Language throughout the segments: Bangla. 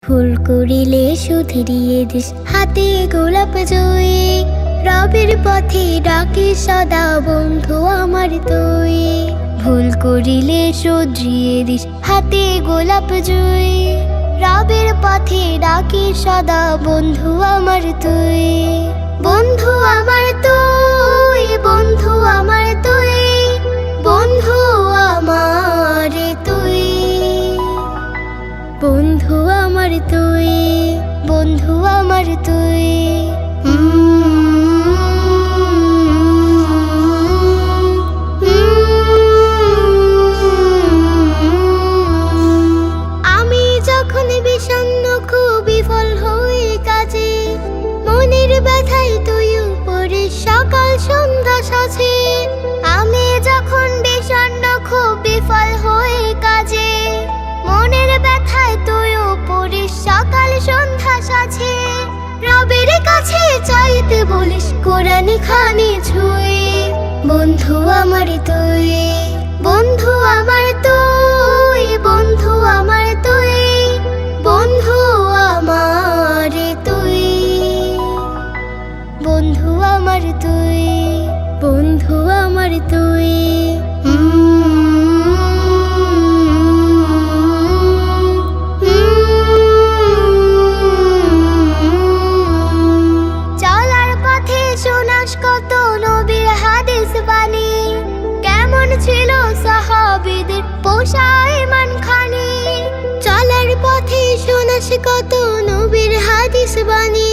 ফুল করিলে সুধরিয়ে দিস, হাতে গোলাপ জুঁই। রবের পথে ডাকি সদা বন্ধু আমার তুই। ভুল করিলে শুধরিয়ে দিস, হাতে গোলাপ জুঁই। রবের পথে ডাকি সদা বন্ধু আমার তুই। বন্ধু আমার তুই, বন্ধু আমার তুই, বন্ধু আমার তুই, বন্ধু আমার তুই, বন্ধু আমার তুই। আমি যখন বিষণ্ণ খুব বিফল হই কাজে, মনের ব্যথায় তুই উপরে সকাল সন্ধ্যা সাজে। আমি যখন বিষণ্ণ খুব বিফল হই কাজে, মনের ব্যথায় তুই উপরে সকাল সন্ধ্যা সাজে। রবের কাছে চাইতে বলিস কোরআন খানি ছুঁই। বন্ধু আমার তুই, বন্ধু আমার তুই, বন্ধু আমার তুই, বন্ধু আমার তুই, বন্ধু আমার তুই, বন্ধু আমার তুই। চলার পথে শোনাস কত নবীর হাদিস বাণী, কেমন ছিল সাহাবীদের পোষা ঈমান খানি। চলার পথে শোনাস কত নবীর হাদিস বাণী,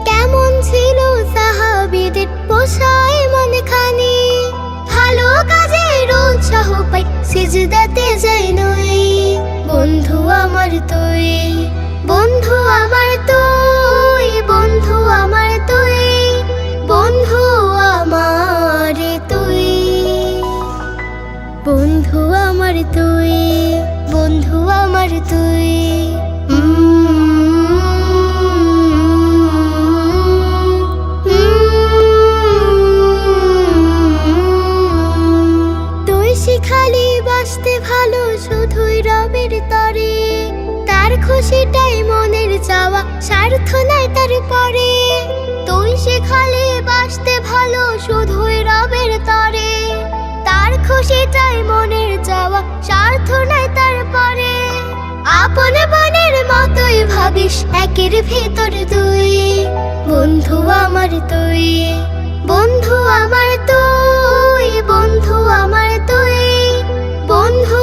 কেমন ছিল সাহাবীদের পোষা ঈমান খানি। ভালো কাজের উৎসাহ পাই সিজদাতে যাই নই। বন্ধু আমার তুই, বন্ধু আমার তুই, বন্ধু আমার তুই, বন্ধু আমার তুই, বন্ধু আমার তুই, বন্ধু আমার তুই। তুই শিখালি বাসতে ভালো শুধুই রবের তরে, তার খুশিটাই মনের চাওয়া, স্বার্থ নাই তার পরে। তুই শিখালি বাসতে ভালো শুধুই রবের তরে, তার খুশিটাই মনের চাওয়া, স্বার্থ নাই তার পরে। আপন মনের মতোই ভাবিস একের ভেতর তুই। বন্ধু আমার তুই, বন্ধু আমার তুই, বন্ধু আমার তুই, বন্ধু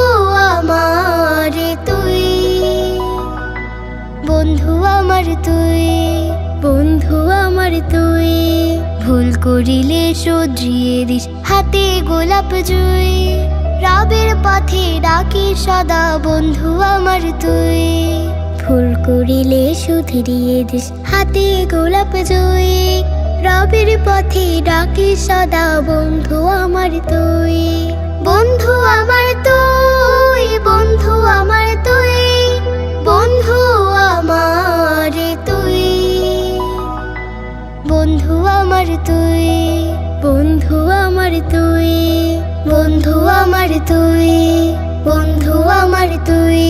আমার তুই, বন্ধু আমার তুই, বন্ধু আমার তুই। ভুল করিলে শুধরিয়ে দিস, হাতে গোলাপ জুঁই। রবের পথে ডাকি সদা বন্ধু আমার তুই। ভুল করিলে শুধরিয়ে দিস, হাতে গোলাপ জুঁই। রবের পথে ডাকি সদা বন্ধু আমার তুই। বন্ধু আমার তুই, বন্ধু আমার তুই, বন্ধু আমার তুই, বন্ধু আমার তুই, বন্ধু আমার তুই, বন্ধু আমার তুই, বন্ধু আমার তুই।